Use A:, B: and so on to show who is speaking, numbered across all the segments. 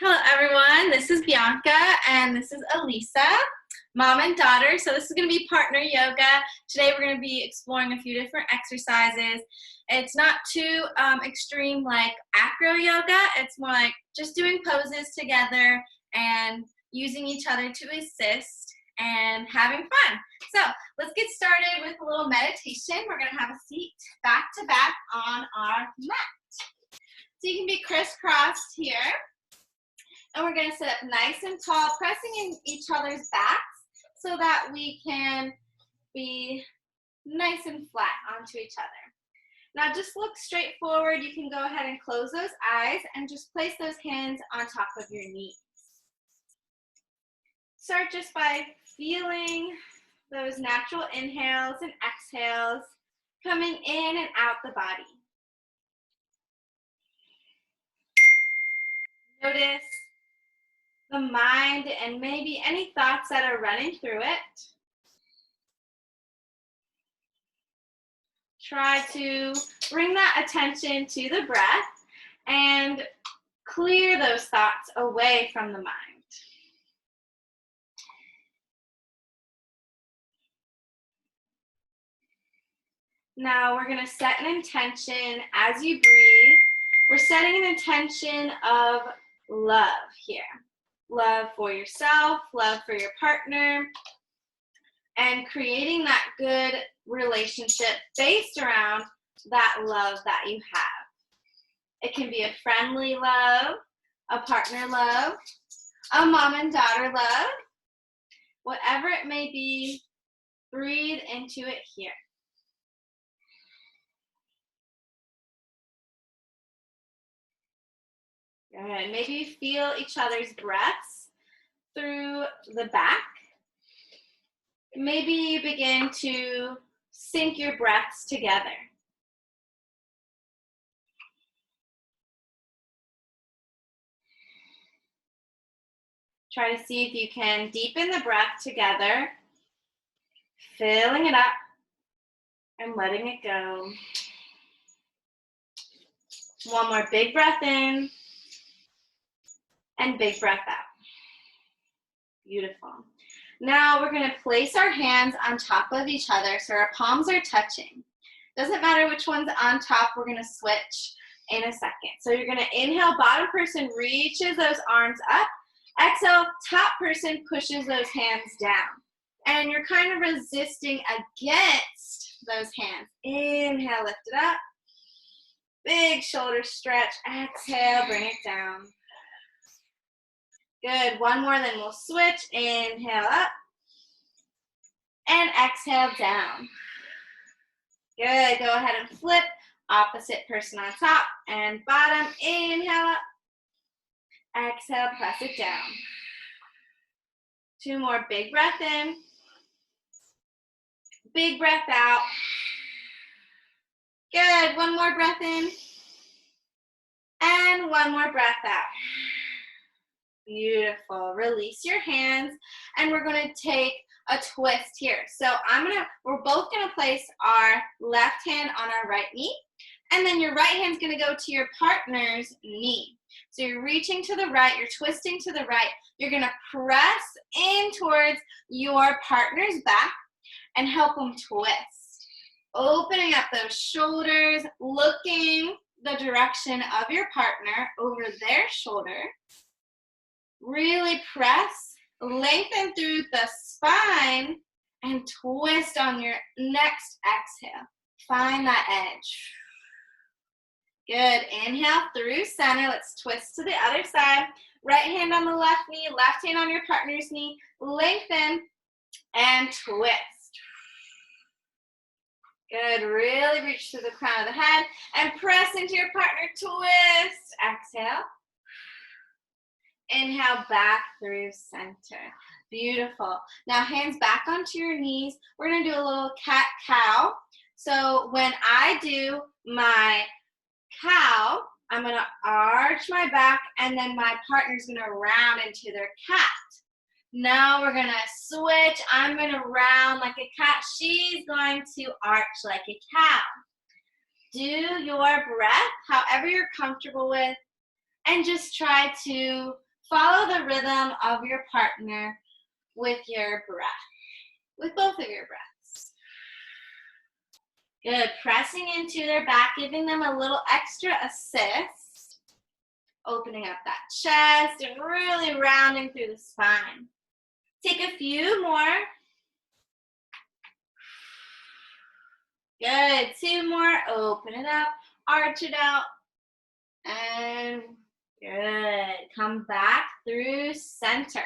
A: Hello everyone, this is Bianca and this is Elisa, mom and daughter. So this is going to be partner yoga. Today we're going to be exploring a few different exercises. It's not too extreme like acro yoga. It's more like just doing poses together and using each other to assist and having fun. So let's get started with a little meditation. We're going to have a seat back to back on our mat. So you can be crisscrossed here. And we're going to sit up nice and tall, pressing in each other's backs so that we can be nice and flat onto each other. Now just look straight forward. You can go ahead and close those eyes and just place those hands on top of your knees. Start just by feeling those natural inhales and exhales coming in and out the body. Notice the mind and maybe any thoughts that are running through it. Try to bring that attention to the breath and clear those thoughts away from the mind. Now we're going to set an intention as you breathe. We're setting an intention of love here. Love for yourself, love for your partner, and creating that good relationship based around that love that you have. It can be a friendly love, a partner love, a mom and daughter love, whatever it may be, breathe into it here. Good. Maybe you feel each other's breaths through the back. Maybe you begin to sync your breaths together. Try to see if you can deepen the breath together, filling it up and letting it go. One more big breath in and big breath out. Beautiful. Now we're going to place our hands on top of each other so our palms are touching. Doesn't matter which one's on top, we're going to switch in a second. So you're going to inhale, bottom person reaches those arms up. Exhale, top person pushes those hands down. And you're kind of resisting against those hands. Inhale, lift it up. Big shoulder stretch. Exhale, bring it down. Good. One more, then we'll switch. Inhale up. And exhale down. Good. Go ahead and flip. Opposite person on top and bottom. Inhale up. Exhale, press it down. Two more. Big breath in. Big breath out. Good. One more breath in. And one more breath out. Beautiful. Release your hands, and we're going to take a twist here. So we're both going to place our left hand on our right knee, and then your right hand's going to go to your partner's knee. So you're reaching to the right, you're twisting to the right. You're going to press in towards your partner's back and help them twist. Opening up those shoulders, looking the direction of your partner over their shoulder. Really press, lengthen through the spine, and twist on your next exhale. Find that edge. Good. Inhale through center. Let's twist to the other side. Right hand on the left knee, left hand on your partner's knee. Lengthen and twist. Good. Really reach to the crown of the head and press into your partner. Twist. Exhale. Inhale back through center. Beautiful. Now hands back onto your knees. We're going to do a little cat-cow. So when I do my cow, I'm going to arch my back, and then my partner's going to round into their cat. Now we're going to switch. I'm going to round like a cat. She's going to arch like a cow. Do your breath however you're comfortable with, and just try to follow the rhythm of your partner with your breath, with both of your breaths. Good, pressing into their back, giving them a little extra assist, opening up that chest and really rounding through the spine. Take a few more. Good, 2 more, open it up, arch it out, and good. Come back through center.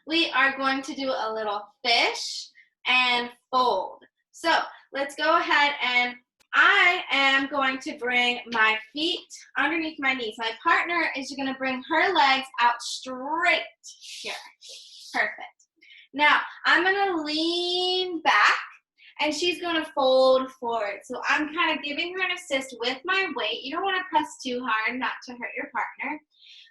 A: We are going to do a little fish and fold. So let's go ahead, and I am going to bring my feet underneath my knees. My partner is going to bring her legs out straight here. Perfect. Now I'm going to lean back, and she's going to fold forward. So I'm kind of giving her an assist with my weight. You don't want to press too hard not to hurt your partner.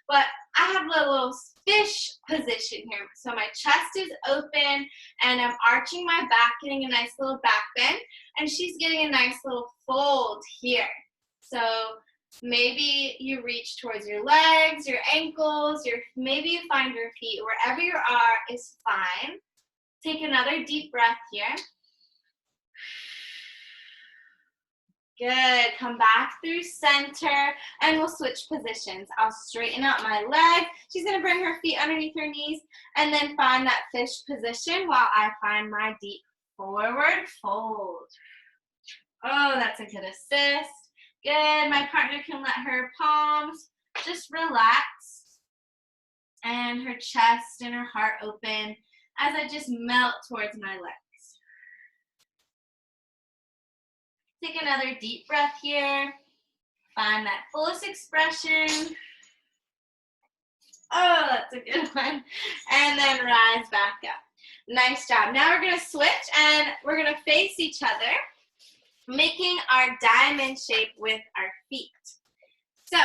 A: But I have a little fish position here. So my chest is open, and I'm arching my back, getting a nice little back bend. And she's getting a nice little fold here. So maybe you reach towards your legs, your ankles, maybe you find your feet. Wherever you are is fine. Take another deep breath here. Good, come back through center, and we'll switch positions. I'll straighten out my leg. She's gonna bring her feet underneath her knees, and then find that fish position while I find my deep forward fold. Oh, that's a good assist. Good, my partner can let her palms just relax, and her chest and her heart open as I just melt towards my legs. Take another deep breath here. Find that fullest expression. Oh, that's a good one. And then rise back up. Nice job. Now we're going to switch, and we're going to face each other, making our diamond shape with our feet. So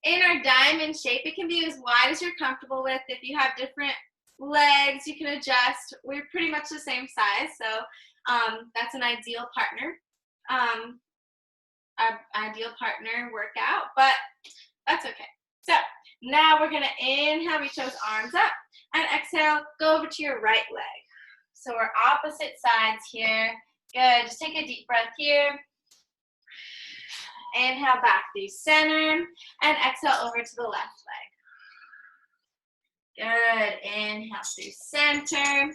A: in our diamond shape, it can be as wide as you're comfortable with. If you have different legs, you can adjust. We're pretty much the same size, so that's an ideal partner. Our ideal partner workout, but that's okay. So now we're going to inhale, reach those arms up, and exhale, go over to your right leg. So we're opposite sides here. Good, just take a deep breath here. Inhale back through center, and exhale over to the left leg. Good, inhale through center,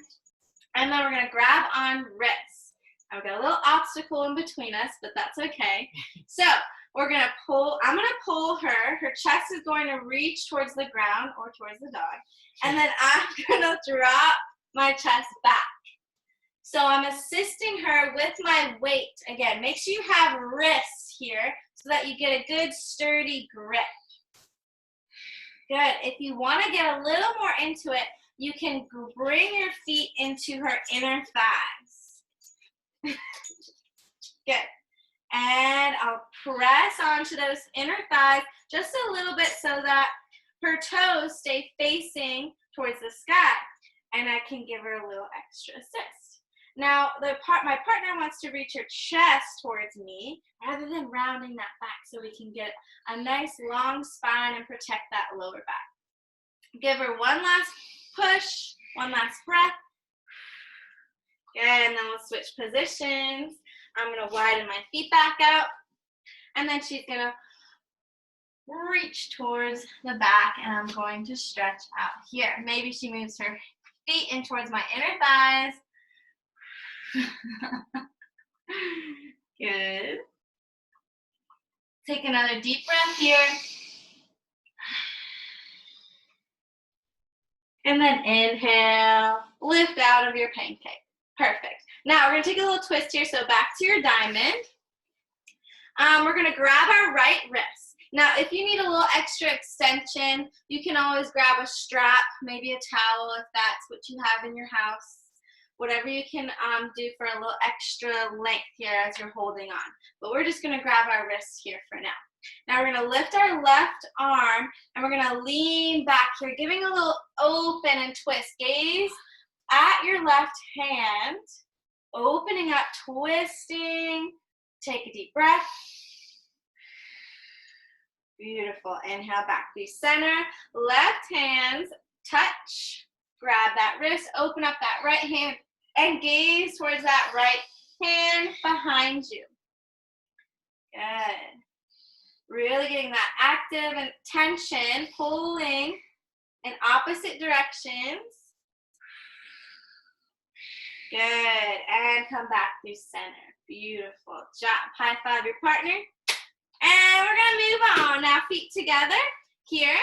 A: and then we're going to grab on wrists. I've got a little obstacle in between us, but that's okay. So we're going to pull, I'm going to pull her. Her chest is going to reach towards the ground or towards the dog. And then I'm going to drop my chest back. So I'm assisting her with my weight. Again, make sure you have wrists here so that you get a good sturdy grip. Good. If you want to get a little more into it, you can bring your feet into her inner thighs. Good. And I'll press onto those inner thighs just a little bit so that her toes stay facing towards the sky. And I can give her a little extra assist. Now, my partner wants to reach her chest towards me rather than rounding that back so we can get a nice long spine and protect that lower back. Give her one last push, one last breath. Good, and then we'll switch positions. I'm going to widen my feet back out, and then she's going to reach towards the back, and I'm going to stretch out here. Maybe she moves her feet in towards my inner thighs. Good. Take another deep breath here. And then inhale, lift out of your pancake. Perfect. Now we're going to take a little twist here. So back to your diamond. We're going to grab our right wrist. Now if you need a little extra extension, you can always grab a strap, maybe a towel if that's what you have in your house. Whatever you can do for a little extra length here as you're holding on. But we're just going to grab our wrists here for now. Now we're going to lift our left arm, and we're going to lean back here, giving a little open and twist. Gaze at your left hand, opening up, twisting. Take a deep breath. Beautiful. Inhale back through center. Left hands touch. Grab that wrist. Open up that right hand and gaze towards that right hand behind you. Good. Really getting that active and tension, pulling in opposite directions. Good. And come back through center. Beautiful job. High five your partner. And we're going to move on. Now feet together here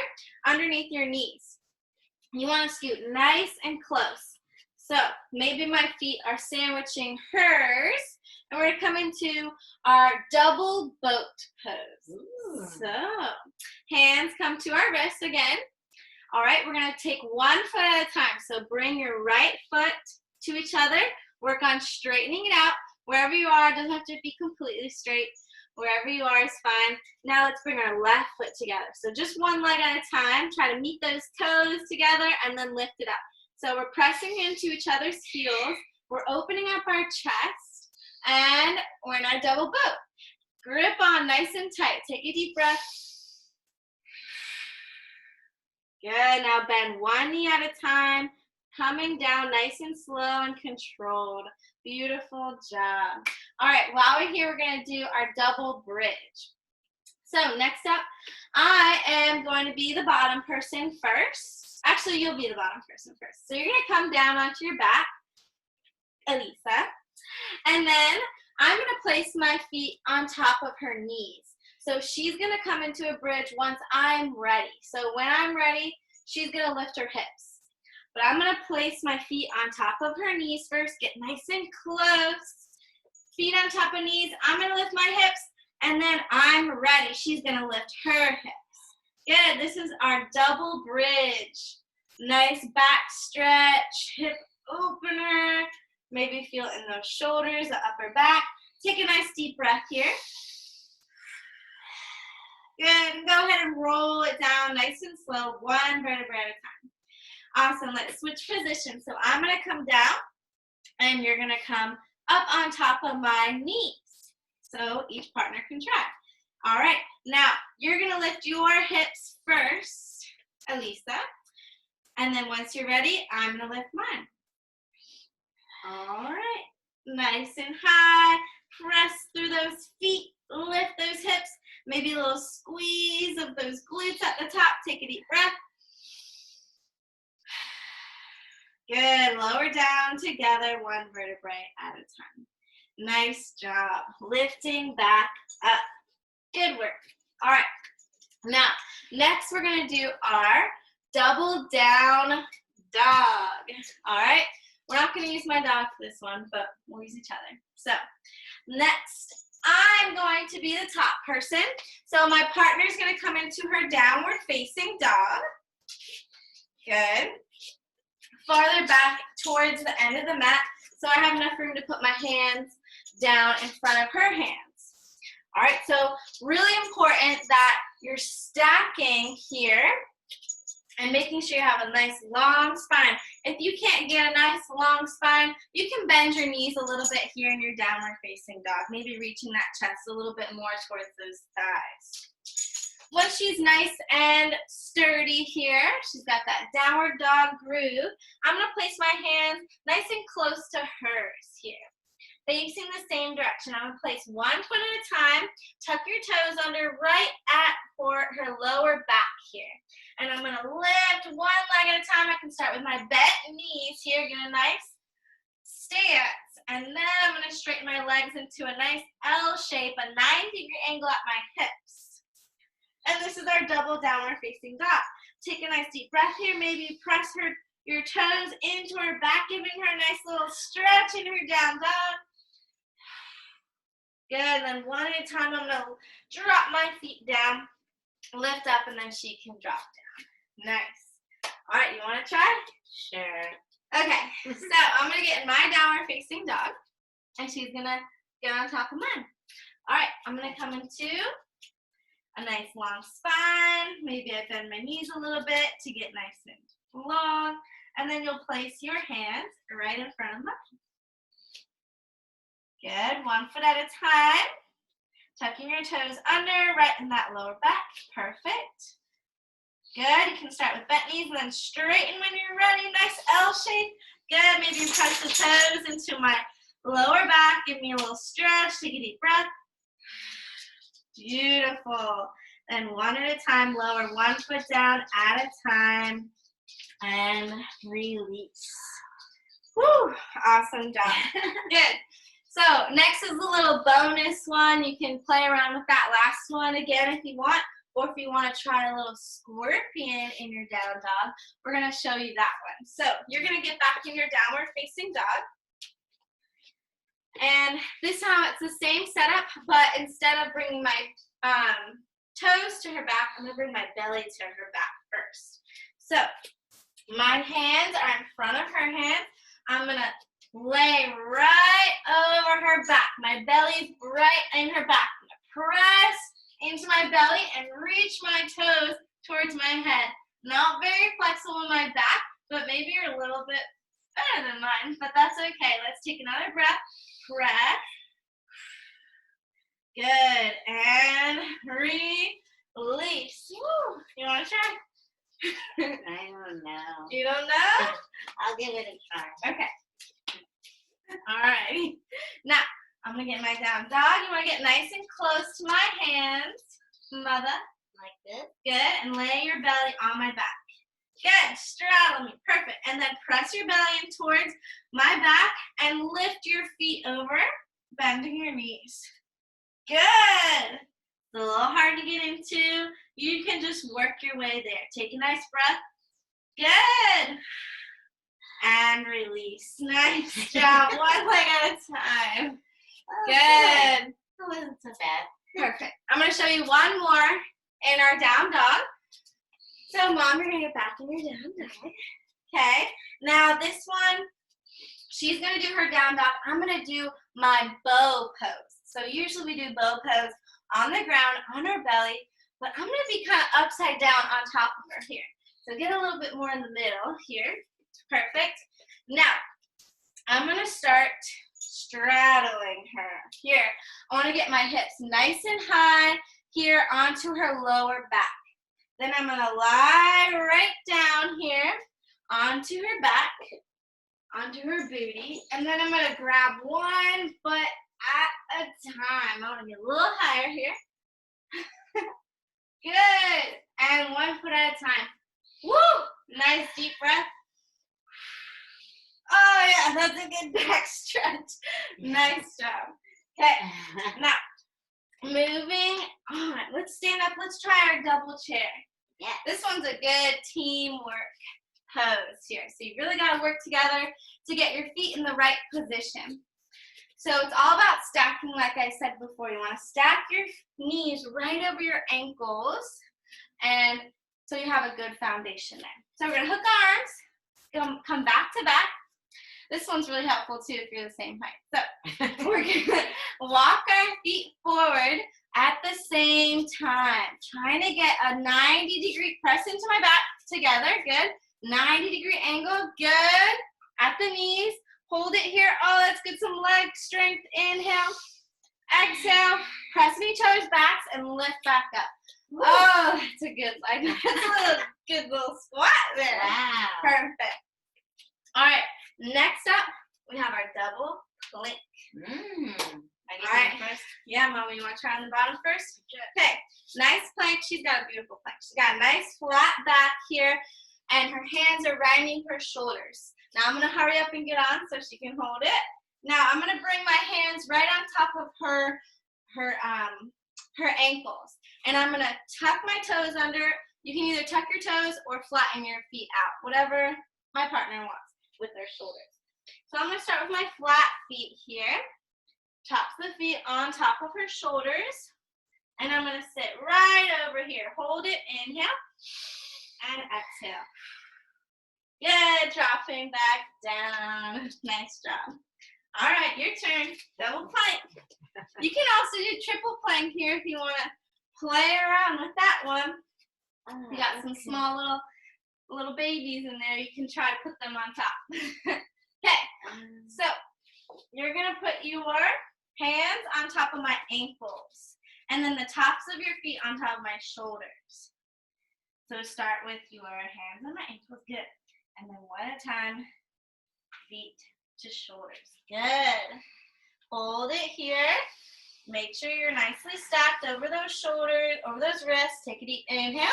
A: underneath your knees. You want to scoot nice and close. So maybe my feet are sandwiching hers. And we're going to come into our double boat pose. Ooh. So hands come to our wrists again. All right, we're going to take one foot at a time. So bring your right foot to each other. Work on straightening it out. Wherever you are, it doesn't have to be completely straight. Wherever you are is fine. Now let's bring our left foot together. So just one leg at a time. Try to meet those toes together and then lift it up. So we're pressing into each other's heels. We're opening up our chest and we're in our double boat. Grip on nice and tight. Take a deep breath. Good. Now bend one knee at a time. Coming down nice and slow and controlled. Beautiful job. All right, while we're here, we're going to do our double bridge. So next up, I am going to be the bottom person first. Actually, you'll be the bottom person first. So you're going to come down onto your back, Elisa. And then I'm going to place my feet on top of her knees. So she's going to come into a bridge once I'm ready. So when I'm ready, she's going to lift her hips. But I'm going to place my feet on top of her knees first. Get nice and close. Feet on top of knees. I'm going to lift my hips. And then I'm ready. She's going to lift her hips. Good. This is our double bridge. Nice back stretch. Hip opener. Maybe feel in those shoulders, the upper back. Take a nice deep breath here. Good. Go ahead and roll it down nice and slow. One vertebra at a time. Awesome. Let's switch positions. So I'm going to come down and you're going to come up on top of my knees. So each partner can try. All right. Now you're going to lift your hips first, Elisa. And then once you're ready, I'm going to lift mine. All right. Nice and high. Press through those feet. Lift those hips. Maybe a little squeeze of those glutes at the top. Take a deep breath. Good. Lower down together, one vertebrae at a time. Nice job. Lifting back up. Good work. All right. Now, next we're going to do our double down dog. All right. We're not going to use my dog for this one, but we'll use each other. So, next, I'm going to be the top person. So, my partner's going to come into her downward facing dog. Good. Farther back towards the end of the mat so I have enough room to put my hands down in front of her hands. All right, so really important that you're stacking here and making sure you have a nice long spine. If you can't get a nice long spine, you can bend your knees a little bit here in your downward facing dog, maybe reaching that chest a little bit more towards those thighs. Once she's nice and sturdy here, she's got that downward dog groove, I'm going to place my hands nice and close to hers here. Facing the same direction. I'm going to place one foot at a time, tuck your toes under right for her lower back here. And I'm going to lift one leg at a time. I can start with my bent knees here, get a nice stance. And then I'm going to straighten my legs into a nice L shape, a 90-degree angle at my hips. And this is our double downward facing dog. Take a nice deep breath here. Maybe press your toes into her back, giving her a nice little stretch in her down dog. Good. And then one at a time, I'm going to drop my feet down, lift up, and then she can drop down. Nice. All right, you want to try? Sure. Okay, so I'm going to get in my downward facing dog, and she's going to get on top of mine. All right, I'm going to come into a nice long spine. Maybe I bend my knees a little bit to get nice and long. And then you'll place your hands right in front of mine. Good. One foot at a time. Tucking your toes under, right in that lower back. Perfect. Good. You can start with bent knees and then straighten when you're ready. Nice L shape. Good. Maybe you press the toes into my lower back. Give me a little stretch. Take a deep breath. Beautiful. Then one at a time, lower one foot down at a time. And release. Woo! Awesome job. Good. So next is a little bonus one. You can play around with that last one again if you want, or if you want to try a little scorpion in your down dog, we're going to show you that one. So you're going to get back in your downward facing dog. And this time it's the same setup, but instead of bringing my toes to her back, I'm going to bring my belly to her back first. So my hands are in front of her hands. I'm going to lay right over her back. My belly's right in her back. I'm going to press into my belly and reach my toes towards my head. Not very flexible in my back, but maybe you're a little bit better than mine, but that's okay. Let's take another breath. Press. Good. And release. Woo. You want to try?
B: I don't know.
A: You don't know?
B: I'll give it a try.
A: Okay. All right. Now, I'm going to get my down dog. You want to get nice and close to my hands, mother.
B: Like this?
A: Good. And lay your belly on my back. Good. Straddle me. Perfect. And then press your belly in towards my back and lift your feet over, bending your knees. Good. It's a little hard to get into. You can just work your way there. Take a nice breath. Good. And release. Nice job. One leg at a time.
B: Oh,
A: Good.
B: That wasn't so bad.
A: Perfect. I'm going to show you one more in our down dog. So, Mom, you're going to get back in your down dog. Okay. Now, this one, she's going to do her down dog. I'm going to do my bow pose. So, usually we do bow pose on the ground, on her belly, but I'm going to be kind of upside down on top of her here. So, get a little bit more in the middle here. Perfect. Now, I'm going to start straddling her. Here, I want to get my hips nice and high here onto her lower back. Then I'm going to lie right down here onto her back, onto her booty, and then I'm going to grab one foot at a time. I want to get a little higher here. Good. And one foot at a time. Woo! Nice deep breath. Oh, yeah, that's a good back stretch. Nice job. Okay, now, moving on. Let's stand up. Let's try our double chair.
B: Yeah.
A: This one's a good teamwork pose here. So you really got to work together to get your feet in the right position. So it's all about stacking, like I said before. You want to stack your knees right over your ankles, and so you have a good foundation there. So we're going to hook our arms, come back to back. This one's really helpful too if you're the same height. So we're going to walk our feet forward at the same time, trying to get a 90-degree press into my back together. Good. 90-degree angle. Good. At the knees. Hold it here. Oh, that's good. Some leg strength. Inhale. Exhale. Press any toes back and lift back up. Woo. Oh, that's a good leg. That's a good little squat there.
B: Wow.
A: Perfect. All right. Next up, we have our double plank. All right. First? Yeah, Mama, you want to try on the bottom first? Okay. Nice plank. She's got a beautiful plank. She's got a nice flat back here, and her hands are rounding her shoulders. Now I'm going to hurry up and get on so she can hold it. Now I'm going to bring my hands right on top of her ankles, and I'm going to tuck my toes under. You can either tuck your toes or flatten your feet out, whatever my partner wants with their shoulders. So I'm going to start with my flat feet here. Tops of the feet on top of her shoulders. And I'm going to sit right over here. Hold it. Inhale. And exhale. Good. Dropping back down. Nice job. All right. Your turn. Double plank. You can also do triple plank here if you want to play around with that one. You got some small little babies in there. You can try to put them on top. Okay. So you're going to put your hands on top of my ankles. And then the tops of your feet on top of my shoulders. So start with your hands on my ankles. Good. And then one at a time, feet to shoulders. Good. Hold it here. Make sure you're nicely stacked over those shoulders, over those wrists. Take a deep inhale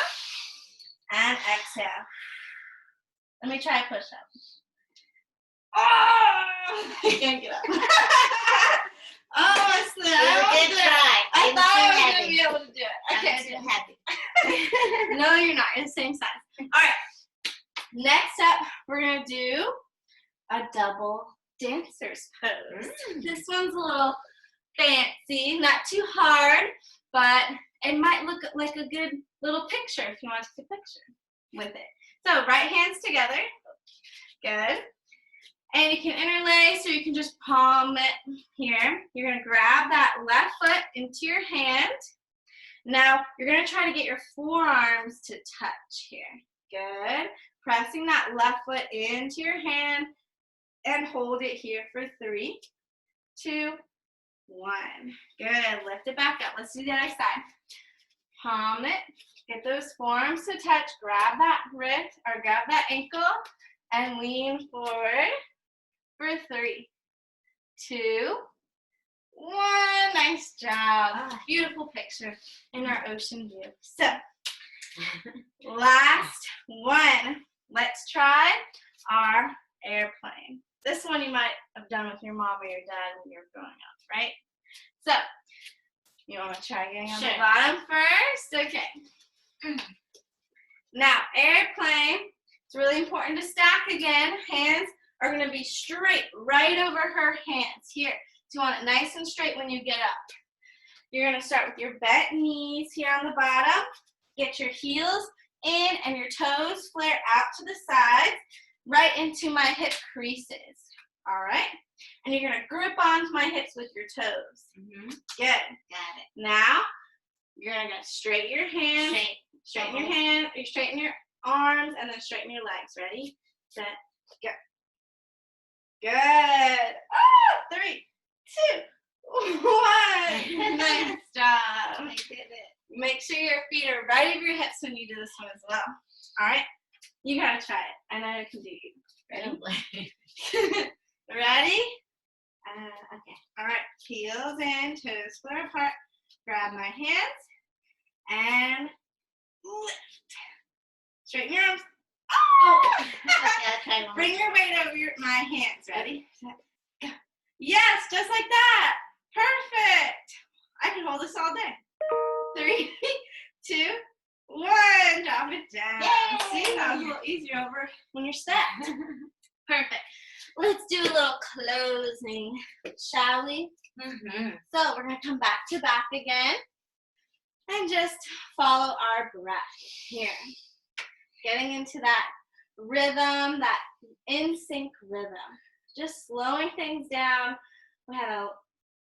A: and exhale. Let me try a push-up. Oh, I can't get up. Oh, I thought I was going to be able to do it. Okay,
B: I'm too heavy.
A: No, you're not. You're the same size. All right. Next up, we're going to do a double dancer's pose. This one's a little fancy, not too hard, but it might look like a good little picture if you want to take a picture with it. So right hands together. Good. And you can interlace or you can just palm it here. You're going to grab that left foot into your hand. Now you're going to try to get your forearms to touch here. Good. Pressing that left foot into your hand and hold it here for 3, 2, 1. Good. Lift it back up. Let's do the other side. Palm it. Get those forearms to touch. Grab that wrist or grab that ankle and lean forward for 3, 2, 1. Nice job. Beautiful picture in our ocean view. So, last one. Let's try our airplane. This one you might have done with your mom or your dad when you were growing up, right? So, you want to try getting on the bottom first? Okay. Now, airplane, it's really important to stack again. Hands are going to be straight right over her hands here. So you want it nice and straight when you get up. You're going to start with your bent knees here on the bottom. Get your heels in and your toes flare out to the sides, right into my hip creases. All right? And you're going to grip onto my hips with your toes. Good.
B: Got it.
A: Now, you're going to straighten your hands. Straighten your hands, or straighten your arms, and then straighten your legs. Ready? Set, go. Good. Oh, 3, 2, 1. Nice job.
B: I did it.
A: Make sure your feet are right over your hips when you do this one as well. All right? You got to try it. I know you can do it. Ready? Ready? Okay. All right. Heels in, toes flare apart. Grab my hands and lift. Straighten your arms. Oh!
B: Okay,
A: Bring your weight over my hands. Ready? Set, go. Yes, just like that. Perfect. I can hold this all day. 3, 2, 1. Drop it down.
B: Yay!
A: See, that was a little easier over when you're stacked. Perfect. Let's do a little closing, shall we? So we're going to come back to back again and just follow our breath here. Getting into that rhythm, that in-sync rhythm. Just slowing things down. We had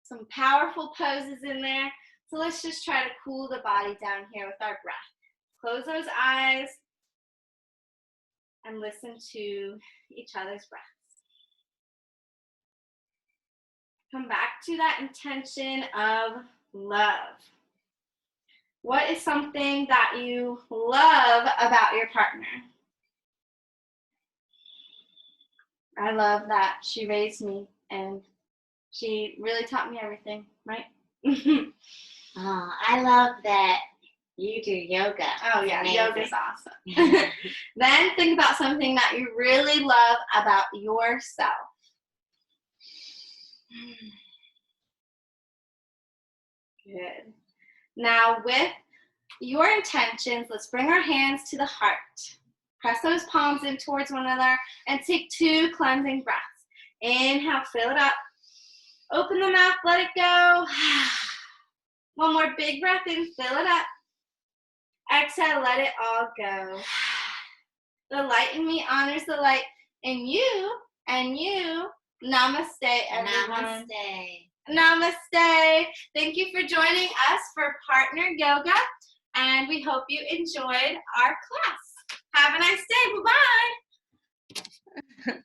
A: some powerful poses in there. So let's just try to cool the body down here with our breath. Close those eyes and listen to each other's breaths. Come back to that intention of love. What is something that you love about your partner? I love that she raised me and she really taught me everything, right?
B: Oh, I love that you do yoga.
A: Oh yeah, yoga's awesome. Then think about something that you really love about yourself. Good. Now with your intentions, let's bring our hands to the heart. Press those palms in towards one another and take 2 cleansing breaths. Inhale, fill it up. Open the mouth, let it go. One more big breath in, fill it up. Exhale, let it all go. The light in me honors the light in you and you. Namaste, everyone.
B: Namaste.
A: Namaste. Thank you for joining us for Partner Yoga, and we hope you enjoyed our class. Have a nice day. Bye-bye.